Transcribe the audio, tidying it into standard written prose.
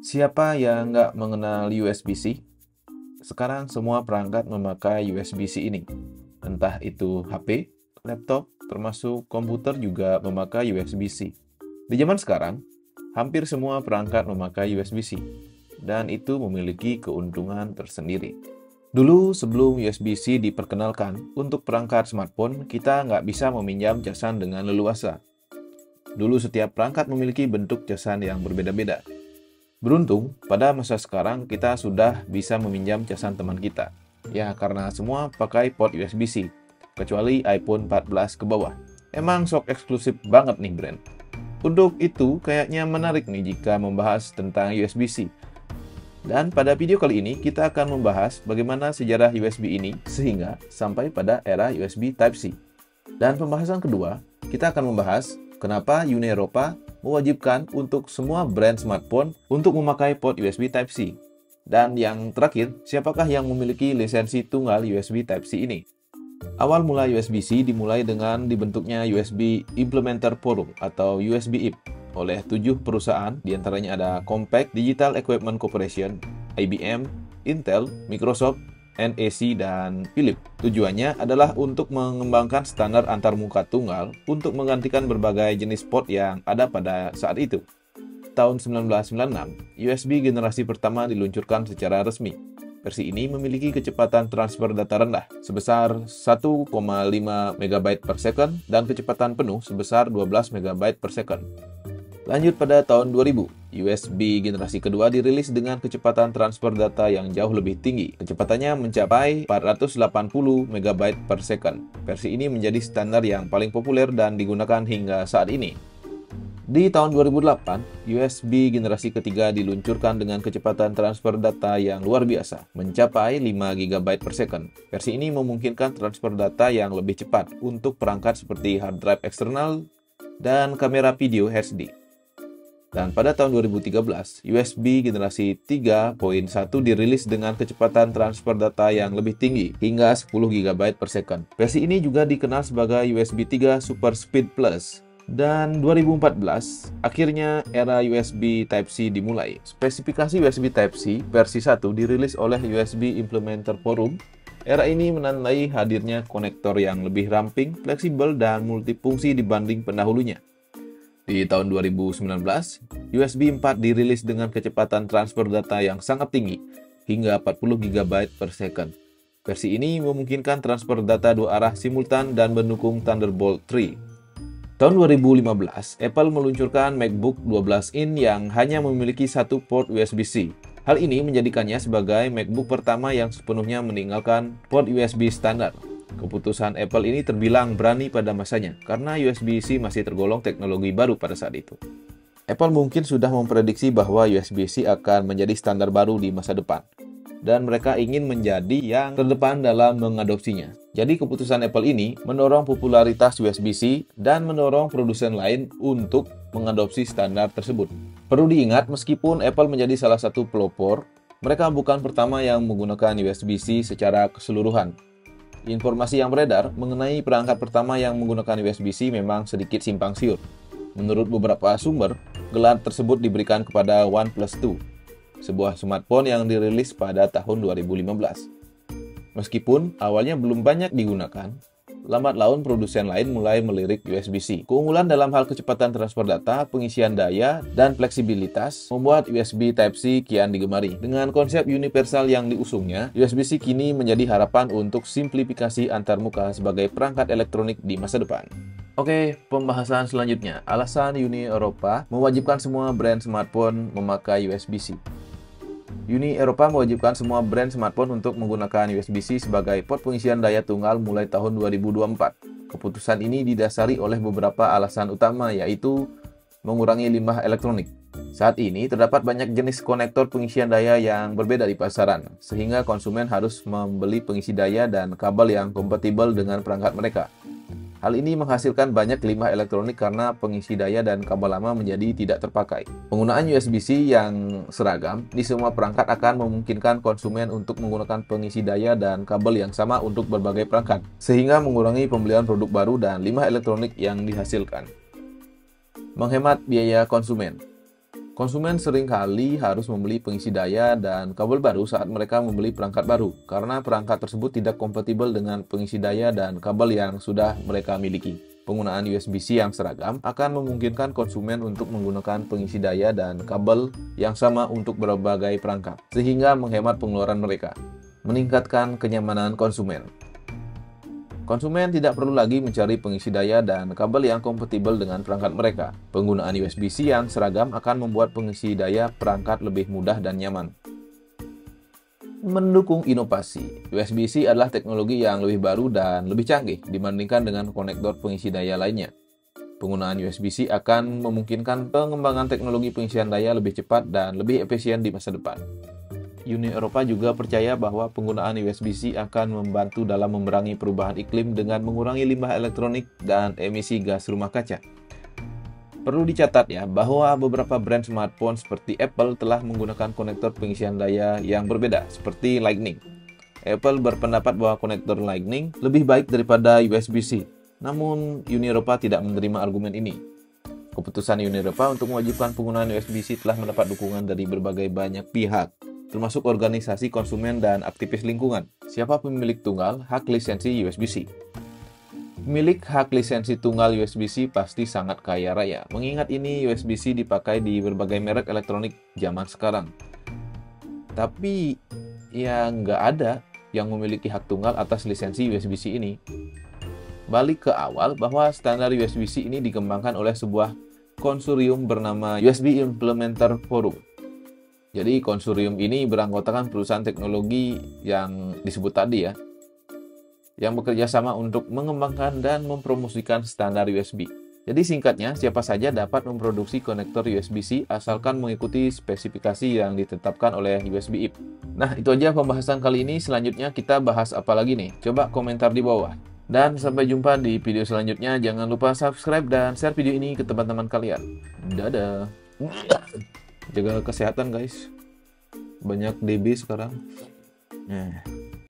Siapa yang nggak mengenal USB-C? Sekarang semua perangkat memakai USB-C ini. Entah itu HP, laptop, termasuk komputer juga memakai USB-C. Di zaman sekarang, hampir semua perangkat memakai USB-C. Dan itu memiliki keuntungan tersendiri. Dulu sebelum USB-C diperkenalkan, untuk perangkat smartphone kita nggak bisa meminjam casan dengan leluasa. Dulu setiap perangkat memiliki bentuk casan yang berbeda-beda. Beruntung, pada masa sekarang kita sudah bisa meminjam casan teman kita. Ya, karena semua pakai port USB-C, kecuali iPhone 14 ke bawah. Emang sok eksklusif banget nih brand. Untuk itu, kayaknya menarik nih jika membahas tentang USB-C. Dan pada video kali ini, kita akan membahas bagaimana sejarah USB ini sehingga sampai pada era USB Type-C. Dan pembahasan kedua, kita akan membahas kenapa Uni Eropa mewajibkan untuk semua brand smartphone untuk memakai port USB Type-C. Dan yang terakhir, siapakah yang memiliki lisensi tunggal USB Type-C ini? Awal mula USB-C dimulai dengan dibentuknya USB Implementer Forum atau USB-IP oleh 7 perusahaan, diantaranya ada Compaq Digital Equipment Corporation, IBM, Intel, Microsoft, NEC, dan Philips. Tujuannya adalah untuk mengembangkan standar antarmuka tunggal untuk menggantikan berbagai jenis port yang ada pada saat itu. Tahun 1996, USB generasi pertama diluncurkan secara resmi. Versi ini memiliki kecepatan transfer data rendah sebesar 1,5 MB per second dan kecepatan penuh sebesar 12 MB per second. Lanjut pada tahun 2000, USB generasi kedua dirilis dengan kecepatan transfer data yang jauh lebih tinggi. Kecepatannya mencapai 480 MB per second. Versi ini menjadi standar yang paling populer dan digunakan hingga saat ini. Di tahun 2008, USB generasi ketiga diluncurkan dengan kecepatan transfer data yang luar biasa, mencapai 5 GB per second. Versi ini memungkinkan transfer data yang lebih cepat untuk perangkat seperti hard drive eksternal dan kamera video HD. Dan pada tahun 2013, USB generasi 3.1 dirilis dengan kecepatan transfer data yang lebih tinggi, hingga 10 GB per second. Versi ini juga dikenal sebagai USB 3 Super Speed Plus. Dan 2014, akhirnya era USB Type-C dimulai. Spesifikasi USB Type-C versi 1 dirilis oleh USB Implementer Forum. Era ini menandai hadirnya konektor yang lebih ramping, fleksibel, dan multifungsi dibanding pendahulunya. Di tahun 2019, USB 4 dirilis dengan kecepatan transfer data yang sangat tinggi, hingga 40 GB per second. Versi ini memungkinkan transfer data dua arah simultan dan mendukung Thunderbolt 3. Tahun 2015, Apple meluncurkan MacBook 12 in yang hanya memiliki satu port USB-C. Hal ini menjadikannya sebagai MacBook pertama yang sepenuhnya meninggalkan port USB standar. Keputusan Apple ini terbilang berani pada masanya, karena USB-C masih tergolong teknologi baru pada saat itu. Apple mungkin sudah memprediksi bahwa USB-C akan menjadi standar baru di masa depan, dan mereka ingin menjadi yang terdepan dalam mengadopsinya. Jadi keputusan Apple ini mendorong popularitas USB-C dan mendorong produsen lain untuk mengadopsi standar tersebut. Perlu diingat, meskipun Apple menjadi salah satu pelopor, mereka bukan pertama yang menggunakan USB-C secara keseluruhan. Informasi yang beredar mengenai perangkat pertama yang menggunakan USB-C memang sedikit simpang siur. Menurut beberapa sumber, gelar tersebut diberikan kepada OnePlus 2, sebuah smartphone yang dirilis pada tahun 2015. Meskipun awalnya belum banyak digunakan, lambat laun produsen lain mulai melirik USB-C. Keunggulan dalam hal kecepatan transfer data, pengisian daya, dan fleksibilitas membuat USB Type-C kian digemari. Dengan konsep universal yang diusungnya, USB-C kini menjadi harapan untuk simplifikasi antarmuka sebagai perangkat elektronik di masa depan. Oke, pembahasan selanjutnya. Alasan Uni Eropa mewajibkan semua brand smartphone memakai USB-C. Uni Eropa mewajibkan semua brand smartphone untuk menggunakan USB-C sebagai port pengisian daya tunggal mulai tahun 2024. Keputusan ini didasari oleh beberapa alasan utama, yaitu mengurangi limbah elektronik. Saat ini terdapat banyak jenis konektor pengisian daya yang berbeda di pasaran, sehingga konsumen harus membeli pengisi daya dan kabel yang kompatibel dengan perangkat mereka. Hal ini menghasilkan banyak limbah elektronik karena pengisi daya dan kabel lama menjadi tidak terpakai. Penggunaan USB-C yang seragam di semua perangkat akan memungkinkan konsumen untuk menggunakan pengisi daya dan kabel yang sama untuk berbagai perangkat, sehingga mengurangi pembelian produk baru dan limbah elektronik yang dihasilkan. Menghemat biaya konsumen. Konsumen seringkali harus membeli pengisi daya dan kabel baru saat mereka membeli perangkat baru, karena perangkat tersebut tidak kompatibel dengan pengisi daya dan kabel yang sudah mereka miliki. Penggunaan USB-C yang seragam akan memungkinkan konsumen untuk menggunakan pengisi daya dan kabel yang sama untuk berbagai perangkat, sehingga menghemat pengeluaran mereka, meningkatkan kenyamanan konsumen. Konsumen tidak perlu lagi mencari pengisi daya dan kabel yang kompatibel dengan perangkat mereka. Penggunaan USB-C yang seragam akan membuat pengisi daya perangkat lebih mudah dan nyaman. Mendukung inovasi, USB-C adalah teknologi yang lebih baru dan lebih canggih dibandingkan dengan konektor pengisi daya lainnya. Penggunaan USB-C akan memungkinkan pengembangan teknologi pengisian daya lebih cepat dan lebih efisien di masa depan. Uni Eropa juga percaya bahwa penggunaan USB-C akan membantu dalam memerangi perubahan iklim dengan mengurangi limbah elektronik dan emisi gas rumah kaca. Perlu dicatat ya, bahwa beberapa brand smartphone seperti Apple telah menggunakan konektor pengisian daya yang berbeda, seperti Lightning. Apple berpendapat bahwa konektor Lightning lebih baik daripada USB-C, namun Uni Eropa tidak menerima argumen ini. Keputusan Uni Eropa untuk mewajibkan penggunaan USB-C telah mendapat dukungan dari berbagai banyak pihak, termasuk organisasi konsumen dan aktivis lingkungan. Siapa pemilik tunggal hak lisensi USB-C? Pemilik hak lisensi tunggal USB-C pasti sangat kaya raya, mengingat ini USB-C dipakai di berbagai merek elektronik zaman sekarang. Tapi, ya nggak ada yang memiliki hak tunggal atas lisensi USB-C ini. Balik ke awal bahwa standar USB-C ini dikembangkan oleh sebuah konsurium bernama USB Implementer Forum. Jadi konsurium ini beranggotakan perusahaan teknologi yang disebut tadi ya, yang bekerja sama untuk mengembangkan dan mempromosikan standar USB. Jadi singkatnya, siapa saja dapat memproduksi konektor USB-C asalkan mengikuti spesifikasi yang ditetapkan oleh USB IP. Nah, itu aja pembahasan kali ini. Selanjutnya kita bahas apa lagi nih? Coba komentar di bawah. Dan sampai jumpa di video selanjutnya. Jangan lupa subscribe dan share video ini ke teman-teman kalian. Dadah. Jaga kesehatan guys. Banyak DB sekarang.